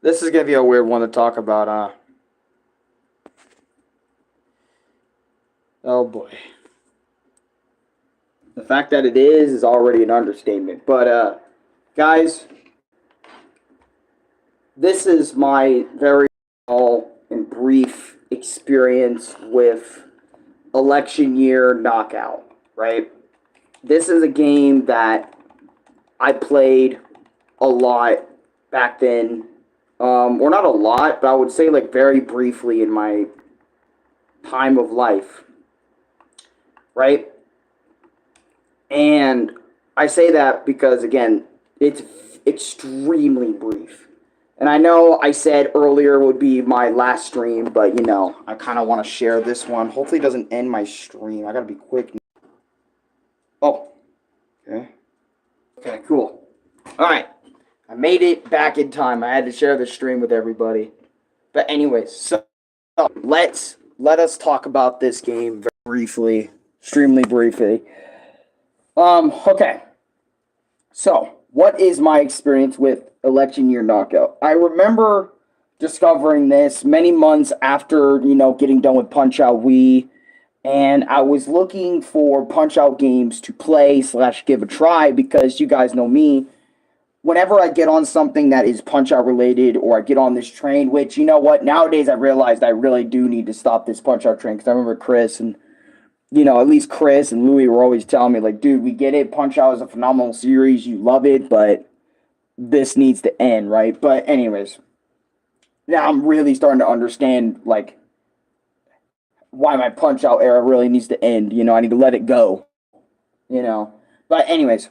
This is gonna be a weird one to talk about, Oh boy. The fact that it is already an understatement. But guys, this is my very small and brief experience with election year knockout, right? This is a game that I played a lot back then. Or not a lot, but I would say like very briefly in my time of life, right? And I say that because, again, it's extremely brief. And I know I said earlier would be my last stream, but, I kind of want to share this one. Hopefully it doesn't end my stream. I got to be quick. Oh, okay. Okay, cool. All right. I made it back in time. I had to share the stream with everybody. But anyways, so let us talk about this game very briefly, extremely briefly. Okay. So, what is my experience with election year knockout? I remember discovering this many months after, getting done with PunchOut Wii, and I was looking for PunchOut games to play / give a try because you guys know me. Whenever I get on something that is PunchOut related, or I get on this train, which, you know what, nowadays I realized I really do need to stop this PunchOut train, because I remember Chris and, at least Chris and Louie were always telling me, like, dude, we get it, PunchOut is a phenomenal series, you love it, but this needs to end, right? But anyways, now I'm really starting to understand, like, why my PunchOut era really needs to end. I need to let it go, But anyways,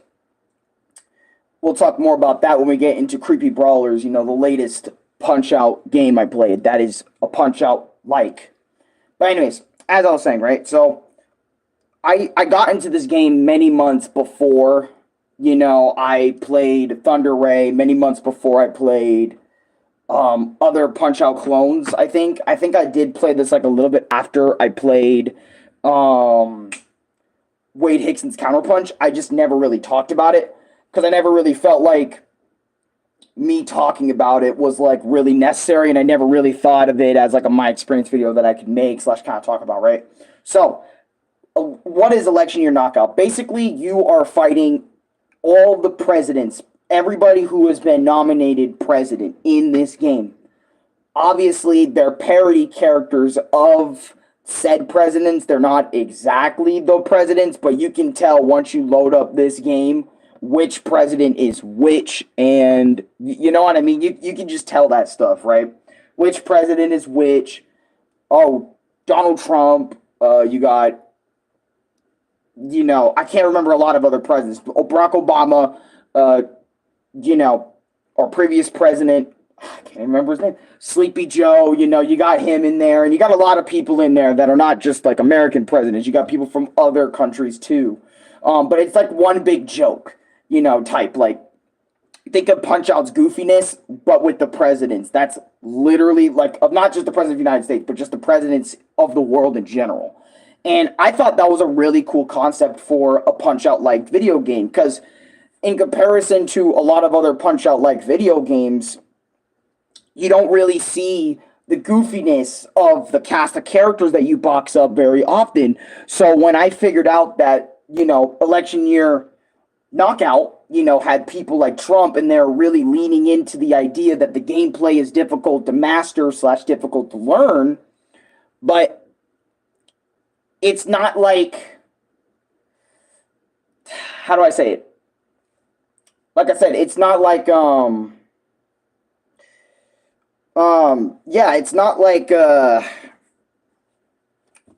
we'll talk more about that when we get into Creepy Brawlers, the latest PunchOut game I played. That is a PunchOut-like. But anyways, as I was saying, right? So, I got into this game many months before, I played Thunder Ray, many months before I played other PunchOut clones, I think. I think I did play this, like, a little bit after I played Wade Hickson's Counterpunch. I just never really talked about it, because I never really felt like me talking about it was, like, really necessary, and I never really thought of it as, like, a my experience video that I could make / kind of talk about, right? So, what is election year knockout? Basically, you are fighting all the presidents, everybody who has been nominated president in this game. Obviously, they're parody characters of said presidents. They're not exactly the presidents, but you can tell once you load up this game which president is which, and you know what I mean? You can just tell that stuff, right? Which president is which. Oh, Donald Trump, you got, I can't remember a lot of other presidents. Barack Obama, our previous president, I can't remember his name, Sleepy Joe, you got him in there, and you got a lot of people in there that are not just, like, American presidents. You got people from other countries, too. But it's, like, one big joke, type, like, think of PunchOut's goofiness, but with the presidents. That's literally, like, of not just the president of the United States, but just the presidents of the world in general. And I thought that was a really cool concept for a PunchOut-like video game, because in comparison to a lot of other PunchOut-like video games, you don't really see the goofiness of the cast of characters that you box up very often. So when I figured out that, election year knockout, had people like Trump, and they're really leaning into the idea that the gameplay is difficult to master / difficult to learn, but it's not like, how do I say it? Like I said, it's not like, yeah, it's not like,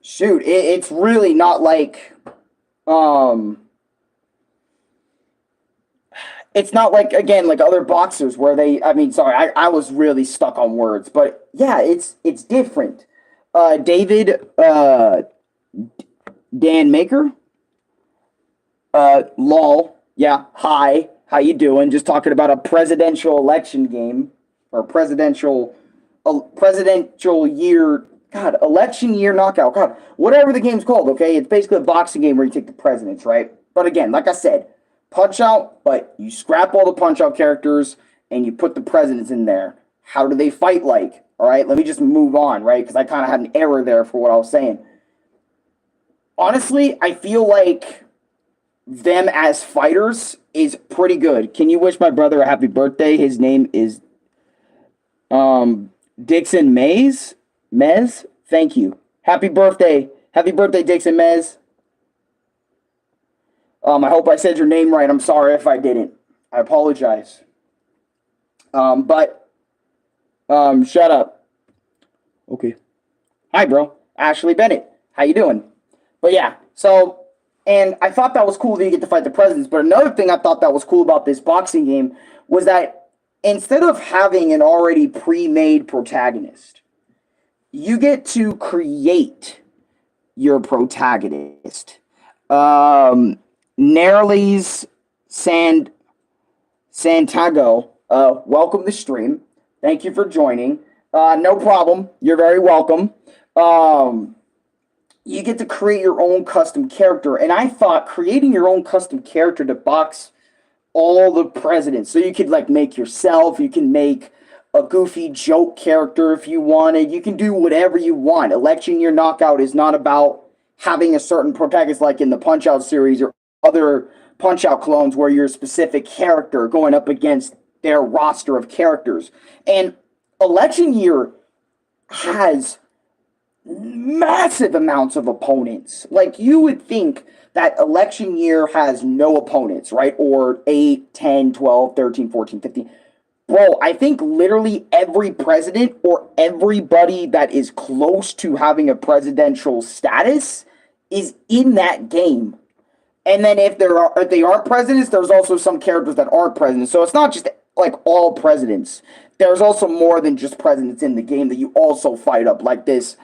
shoot, it's really not like, it's not like, again, like other boxers where I was really stuck on words, but yeah, it's different. David, Dan Maker, lol, yeah, hi, how you doing? Just talking about a presidential election game, or presidential year, God, election year knockout, God, whatever the game's called, okay? It's basically a boxing game where you take the presidents, right? But again, like I said, PunchOut, but you scrap all the PunchOut characters and you put the presidents in there. How do they fight like? All right, let me just move on, right? Because I kind of had an error there for what I was saying. Honestly, I feel like them as fighters is pretty good. Can you wish my brother a happy birthday? His name is Dixon Mays. Mez? Thank you. Happy birthday. Happy birthday, Dixon Mez. I hope I said your name right. I'm sorry if I didn't. I apologize. But shut up. Okay. Hi, bro. Ashley Bennett. How you doing? But yeah, so, and I thought that was cool that you get to fight the presidents. But another thing I thought that was cool about this boxing game was that instead of having an already pre-made protagonist, you get to create your protagonist. Nerlis Santago, welcome to the stream. Thank you for joining. No problem. You're very welcome. You get to create your own custom character. And I thought creating your own custom character to box all the presidents. So you could like make yourself. You can make a goofy joke character if you wanted. You can do whatever you want. Election Year Knockout is not about having a certain protagonist like in the PunchOut series or other PunchOut clones where you're a specific character going up against their roster of characters. And Election Year has massive amounts of opponents. Like, you would think that Election Year has no opponents, right? Or 8, 10, 12, 13, 14, 15. Bro, I think literally every president or everybody that is close to having a presidential status is in that game. And then if they aren't presidents, there's also some characters that aren't presidents. So it's not just like all presidents. There's also more than just presidents in the game that you also fight up, like this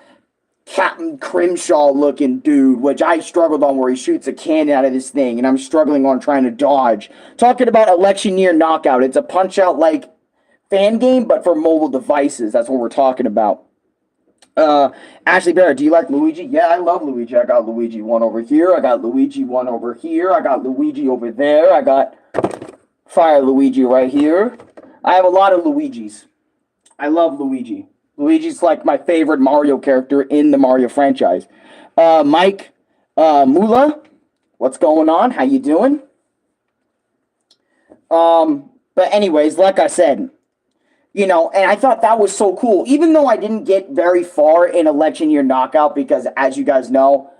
Captain Crimshaw looking dude, which I struggled on, where he shoots a cannon out of this thing, and I'm struggling on trying to dodge. Talking about Election Year Knockout, it's a Punch-Out like fan game, but for mobile devices. That's what we're talking about. Ashley Barrett, do you like Luigi? Yeah, I love Luigi. I got Luigi one over here. I got Luigi one over here. I got Luigi over there. I got Fire Luigi right here. I have a lot of Luigis. I love Luigi. Luigi's like my favorite Mario character in the Mario franchise. Mike Mula, what's going on? How you doing? But anyways, like I said, you know, and I thought that was so cool. Even though I didn't get very far in Election Year Knockout, because as you guys know,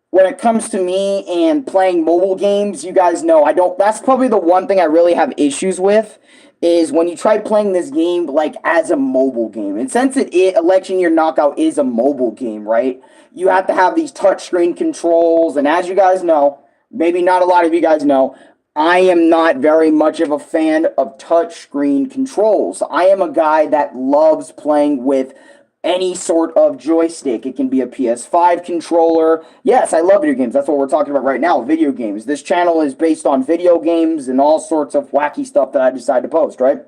when it comes to me and playing mobile games, you guys know that's probably the one thing I really have issues with, is when you try playing this game like as a mobile game. And since Election Year Knockout is a mobile game, right? You have to have these touchscreen controls, and as you guys know, maybe not a lot of you guys know, I am not very much of a fan of touchscreen controls. I am a guy that loves playing with any sort of joystick. It can be a PS5 controller. Yes, I love video games. That's what we're talking about right now, video games. This channel is based on video games and all sorts of wacky stuff that I decide to post, right?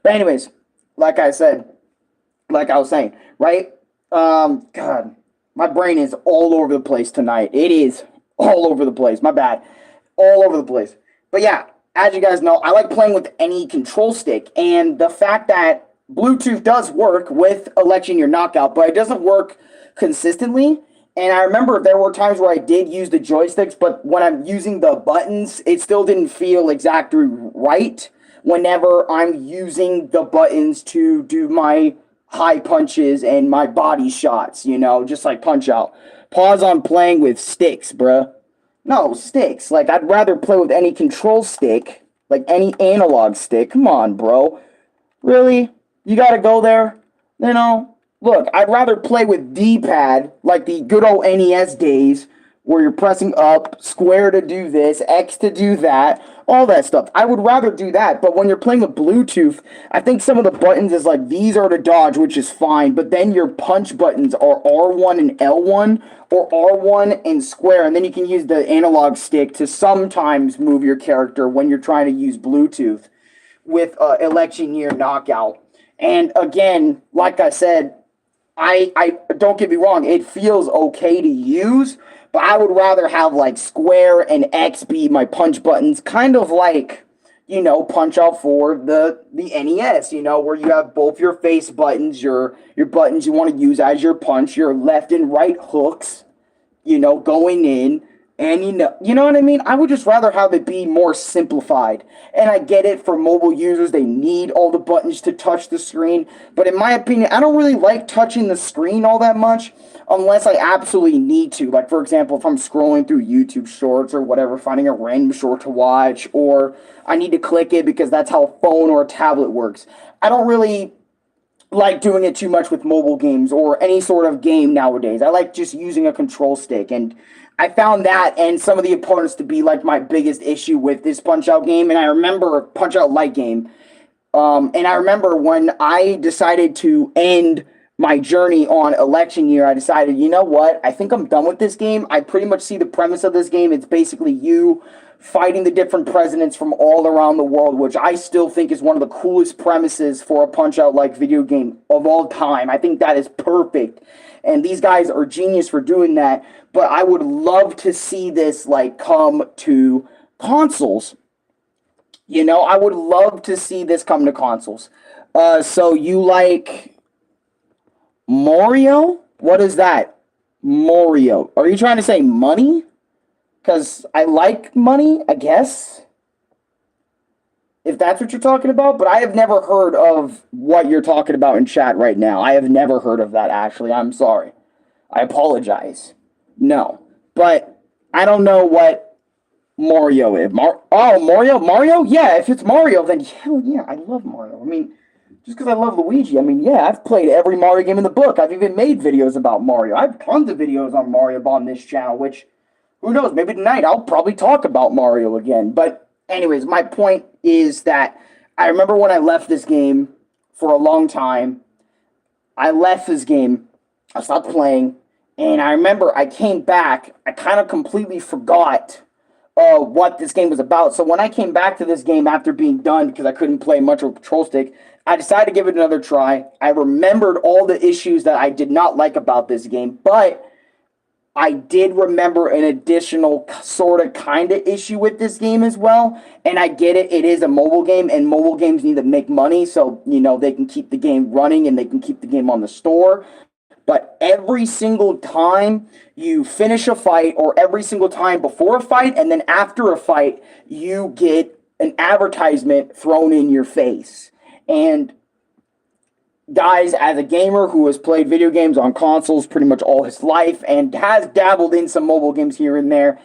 But anyways, like I was saying, right? God, my brain is all over the place tonight. It is all over the place. My bad. All over the place. But yeah, as you guys know, I like playing with any control stick, and the fact that Bluetooth does work with Election Year Knockout, but it doesn't work consistently. And I remember there were times where I did use the joysticks, but when I'm using the buttons, it still didn't feel exactly right whenever I'm using the buttons to do my high punches and my body shots, you know, just like Punch-Out. Pause on playing with sticks, bruh. No, sticks. Like, I'd rather play with any control stick, like any analog stick. Come on, bro. Really? You gotta go there? You know? Look, I'd rather play with D-pad, like the good old NES days, where you're pressing up, square to do this, X to do that, all that stuff. I would rather do that, but when you're playing with Bluetooth, I think some of the buttons is like, these are to dodge, which is fine, but then your punch buttons are R1 and L1, or R1 and square, and then you can use the analog stick to sometimes move your character when you're trying to use Bluetooth with Election Year Knockout. And again, like I said, I don't get me wrong, it feels okay to use, but I would rather have like square and X be my punch buttons, kind of like Punch Out for the NES, where you have both your face buttons, your buttons you want to use as your punch, your left and right hooks, going in. And you know what I mean? I would just rather have it be more simplified. And I get it, for mobile users, they need all the buttons to touch the screen. But in my opinion, I don't really like touching the screen all that much unless I absolutely need to. Like, for example, if I'm scrolling through YouTube Shorts or whatever, finding a random short to watch, or I need to click it because that's how a phone or a tablet works. I don't really like doing it too much with mobile games or any sort of game nowadays. I like just using a control stick, and I found that and some of the opponents to be like my biggest issue with this Punch-Out game. And I remember Punch-Out Light game, and I remember when I decided to end my journey on election year, I decided, you know what, I think I'm done with this game. I pretty much see the premise of this game. It's basically you fighting the different presidents from all around the world, which I still think is one of the coolest premises for a Punch-Out like video game of all time. I think that is perfect, and these guys are genius for doing that. But I would love to see this like come to consoles. I would love to see this come to consoles. So you like Mario? What is that? Mario. Are you trying to say money? Because I like money, I guess. If that's what you're talking about. But I have never heard of what you're talking about in chat right now. I have never heard of that, Ashley. I'm sorry. I apologize. No. But I don't know what Mario is. Mario? Mario? Yeah, if it's Mario, then hell yeah, I love Mario. I mean, just because I love Luigi, yeah, I've played every Mario game in the book. I've even made videos about Mario. I have tons of videos on Mario on this channel, which, who knows, maybe tonight I'll probably talk about Mario again. But anyways, my point is that I remember when I left this game for a long time. I left this game. I stopped playing. And I remember I came back. I kind of completely forgot what this game was about. So when I came back to this game after being done, because I couldn't play much with a control stick, I decided to give it another try. I remembered all the issues that I did not like about this game, but I did remember an additional sort of kind of issue with this game as well. And I get it. It is a mobile game, and mobile games need to make money so, they can keep the game running and they can keep the game on the store. But every single time you finish a fight, or every single time before a fight and then after a fight, you get an advertisement thrown in your face. And guys, as a gamer who has played video games on consoles pretty much all his life and has dabbled in some mobile games here and there,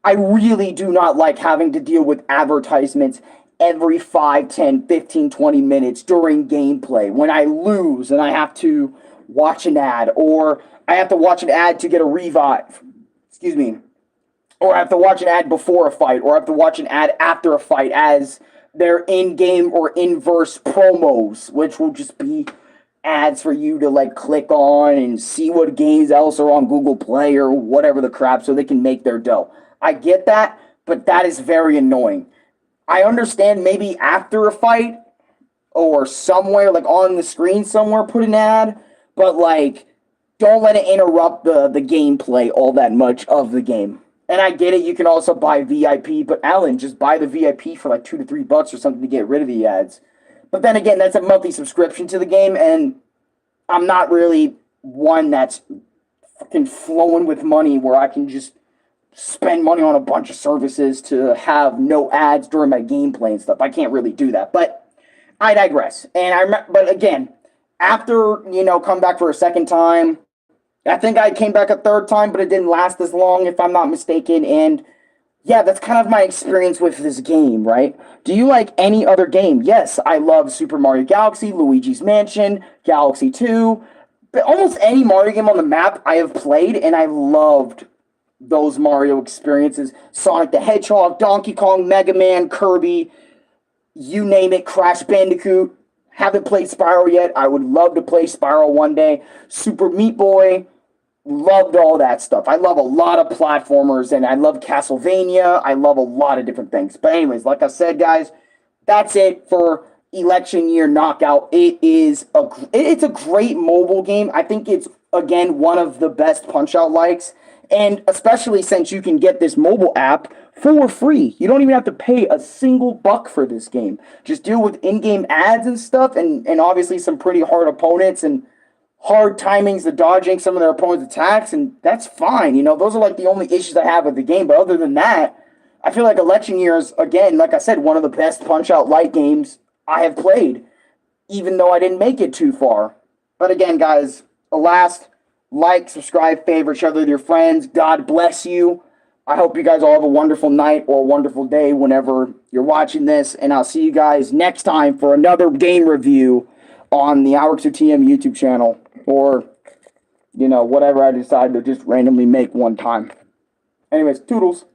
I really do not like having to deal with advertisements every 5, 10, 15, 20 minutes during gameplay. When I lose and I have to watch an ad, or I have to watch an ad to get a revive, or I have to watch an ad before a fight, or I have to watch an ad after a fight as their in-game or inverse promos, which will just be ads for you to like click on and see what games else are on Google Play or whatever the crap, so they can make their dough. I get that, but that is very annoying. I understand maybe after a fight or somewhere, like on the screen somewhere, put an ad, but like, don't let it interrupt the gameplay all that much of the game. And I get it, you can also buy VIP, but Alan, just buy the VIP for like $2 to $3 or something to get rid of the ads. But then again, that's a monthly subscription to the game, and I'm not really one that's fucking flowing with money where I can just spend money on a bunch of services to have no ads during my gameplay and stuff. I can't really do that, but I digress. But again, after, come back for a second time, I think I came back a third time, but it didn't last as long, if I'm not mistaken. And yeah, that's kind of my experience with this game, right? Do you like any other game? Yes, I love Super Mario Galaxy, Luigi's Mansion, Galaxy 2. But almost any Mario game on the map I have played, and I loved those Mario experiences. Sonic the Hedgehog, Donkey Kong, Mega Man, Kirby, you name it, Crash Bandicoot. Haven't played Spyro yet. I would love to play Spyro one day. Super Meat Boy. Loved all that stuff. I love a lot of platformers, and I love Castlevania. I love a lot of different things. But anyways, like I said, guys, that's it for Election Year Knockout. It's a great mobile game. I think it's, again, one of the best Punch-Out likes. And especially since you can get this mobile app for free. You don't even have to pay a single buck for this game. Just deal with in-game ads and stuff, and obviously some pretty hard opponents and hard timings to dodging some of their opponent's attacks, and that's fine. You know, those are like the only issues I have with the game. But other than that, I feel like Election Year is, again, like I said, one of the best Punch-Out Lite games I have played, even though I didn't make it too far. But again, guys, last, like, subscribe, favorite, share with your friends. God bless you. I hope you guys all have a wonderful night or a wonderful day whenever you're watching this. And I'll see you guys next time for another game review on the Arekkusu TM YouTube channel. Or, you know, whatever I decide to just randomly make one time. Anyways, toodles.